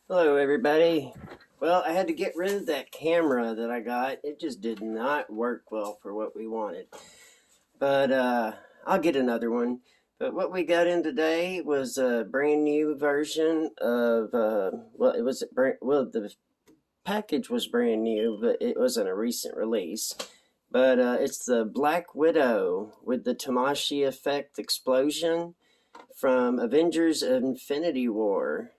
Hello, everybody. Well, I had to get rid of that camera that I got. It just did not work well for what we wanted. But I'll get another one. But what we got in today was a brand new version of, the package was brand new, but it wasn't a recent release. But it's the Black Widow with the Tamashi effect explosion from Avengers Infinity War.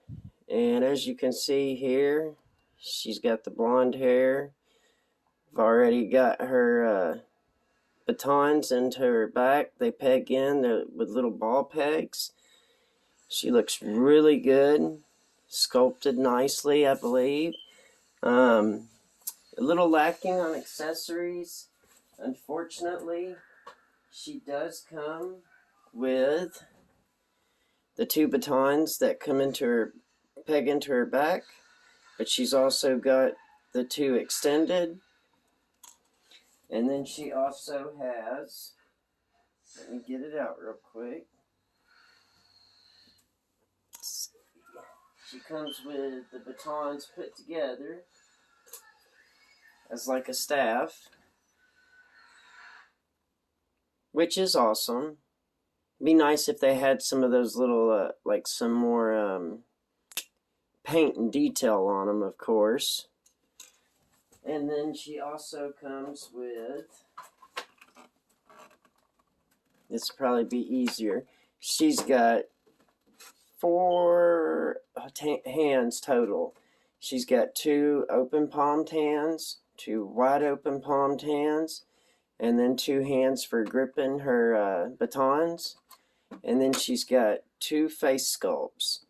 And as you can see here, she's got the blonde hair. I've already got her batons into her back. They peg in with little ball pegs. She looks really good, sculpted nicely, I believe. A little lacking on accessories. Unfortunately, she does come with the two batons that come into her peg into her back, but she's also got the two extended, and then she also has, let me get it out real quick. She comes with the batons put together as like a staff, which is awesome. Be nice if they had some of those little like some more paint and detail on them, of course. And then she also comes with, this will probably be easier, she's got four hands total. She's got two open palmed hands, two wide open palmed hands, and then two hands for gripping her batons. And then she's got two face sculpts,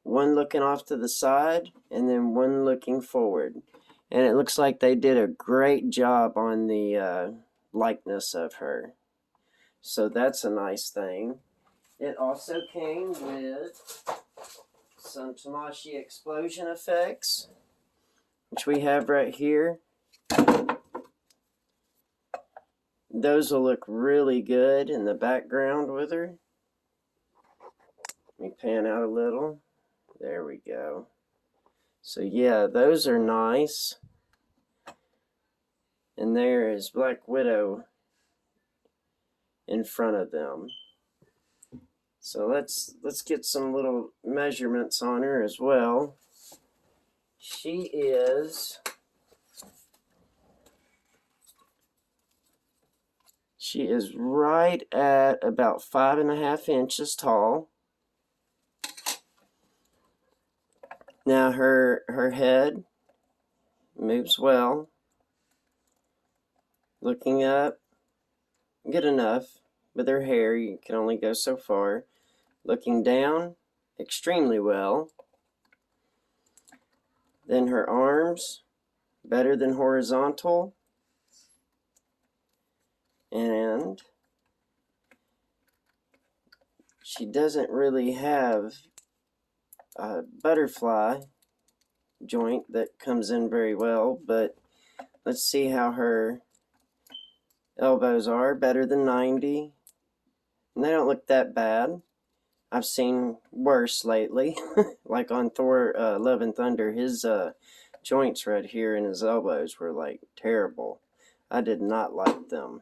one looking off to the side and then one looking forward. And it looks like they did a great job on the likeness of her. So that's a nice thing. It also came with some Tamashi explosion effects, which we have right here. Those will look really good in the background with her. Let me pan out a little. There we go. So yeah, those are nice. And there is Black Widow in front of them. So let's get some little measurements on her as well. She is right at about 5.5 inches tall. Now her head moves well. Looking up, good enough. With her hair, you can only go so far. Looking down, extremely well. Then her arms, better than horizontal. And she doesn't really have a butterfly joint that comes in very well, but let's see how her elbows are. Better than 90. And they don't look that bad. I've seen worse lately. Like on Thor Love and Thunder, his joints right here in his elbows were like terrible. I did not like them.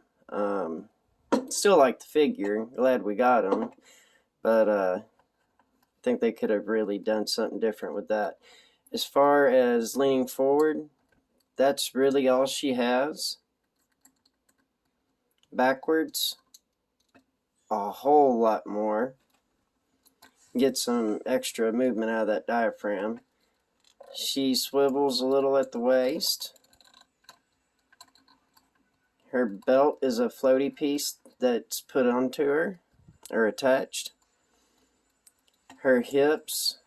Still like the figure. Glad we got him. But I think they could have really done something different with that. As far as leaning forward, that's really all she has. Backwards, a whole lot more. Get some extra movement out of that diaphragm. She swivels a little at the waist. Her belt is a floaty piece that's put onto her, or attached. Her hips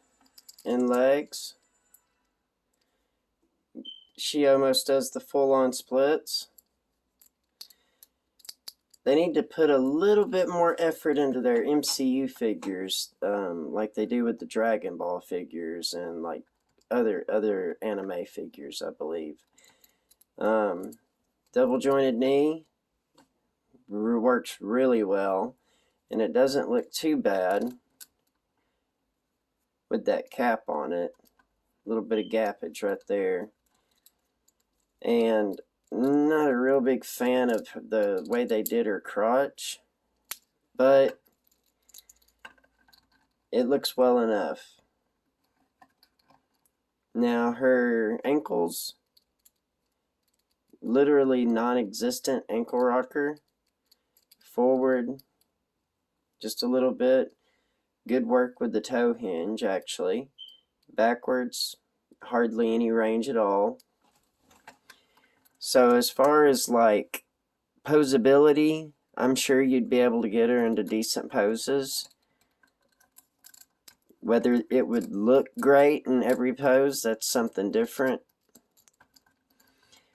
and legs, she almost does the full-on splits. They need to put a little bit more effort into their MCU figures, like they do with the Dragon Ball figures and like other anime figures, I believe. Double jointed knee works really well, and it doesn't look too bad with that cap on it. little bit of gappage right there. And not a real big fan of the way they did her crotch, but it looks well enough. Now her ankles, literally non-existent ankle rocker. Forward just a little bit. Good work with the toe hinge, actually. Backwards, hardly any range at all. So as far as like posability, I'm sure you'd be able to get her into decent poses. Whether it would look great in every pose, that's something different.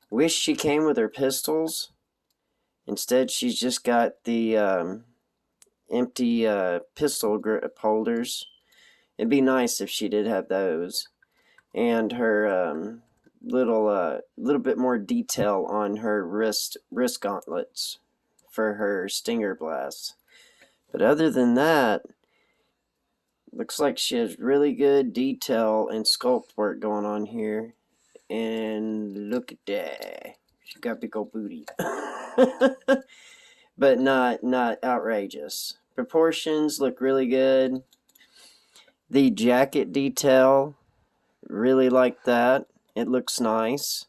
Wish she came with her pistols. Instead, she's just got the empty pistol grip holders. It'd be nice if she did have those. And her little bit more detail on her wrist gauntlets for her stinger blasts. But other than that, looks like she has really good detail and sculpt work going on here. And look at that. She got a big old booty. But not outrageous. Proportions look really good. The jacket detail, really like that. It looks nice.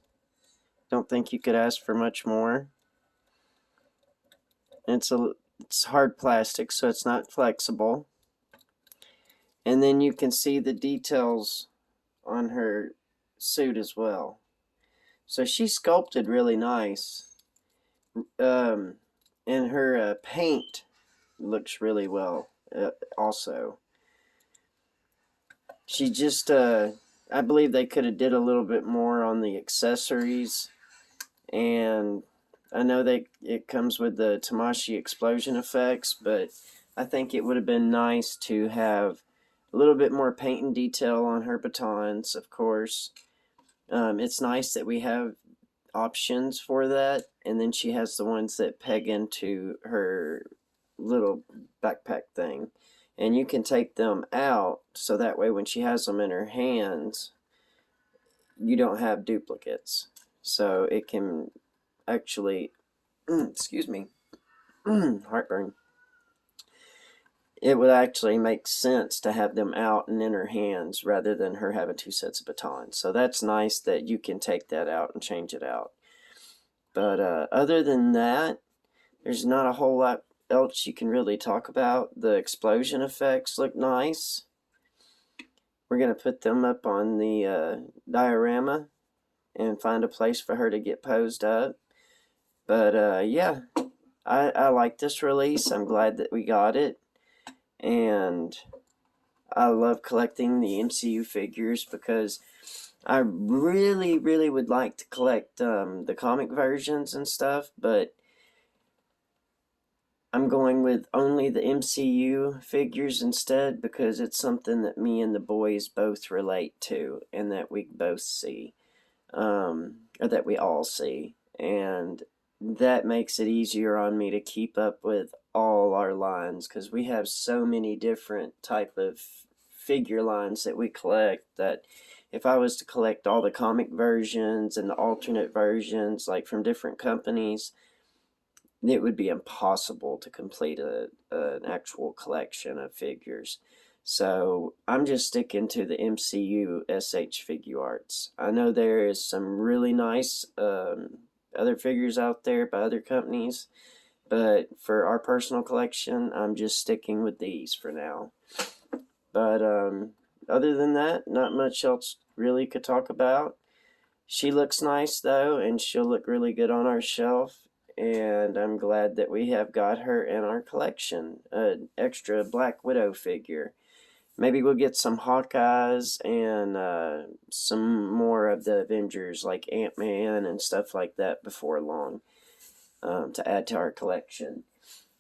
Don't think you could ask for much more. It's hard plastic, so it's not flexible. And then you can see the details on her suit as well. So she sculpted really nice. And her paint looks really well also. She just, I believe they could have did a little bit more on the accessories. And I know it comes with the Tamashi explosion effects, but I think it would have been nice to have a little bit more paint and detail on her batons, of course. It's nice that we have options for that, and then she has the ones that peg into her little backpack thing. And you can take them out, so that way when she has them in her hands, you don't have duplicates. So it can actually, excuse me, heartburn. It would actually make sense to have them out and in her hands rather than her having two sets of batons. So that's nice that you can take that out and change it out. But other than that, there's not a whole lot else you can really talk about. The explosion effects look nice. We're going to put them up on the diorama and find a place for her to get posed up. But yeah, I like this release. I'm glad that we got it. And I love collecting the MCU figures because I really, really would like to collect the comic versions and stuff, but I'm going with only the MCU figures instead because it's something that me and the boys both relate to and that we both see, or that we all see. And that makes it easier on me to keep up with all our lines because we have so many different type of figure lines that we collect that if I was to collect all the comic versions and the alternate versions like from different companies, it would be impossible to complete an actual collection of figures. So I'm just sticking to the MCU SH Figuarts. I know there is some really nice other figures out there by other companies, but for our personal collection, I'm just sticking with these for now. But other than that, not much else really could talk about. She looks nice though, and she'll look really good on our shelf. And I'm glad that we have got her in our collection, an extra Black Widow figure. Maybe we'll get some Hawkeyes and some more of the Avengers like Ant-Man and stuff like that before long to add to our collection.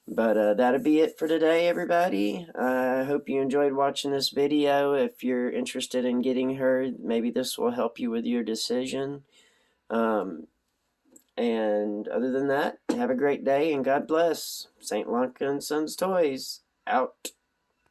But that'll be it for today, everybody. I hope you enjoyed watching this video. If you're interested in getting her, maybe this will help you with your decision. And other than that, have a great day and God bless. St. Lanka and Sons Toys, out.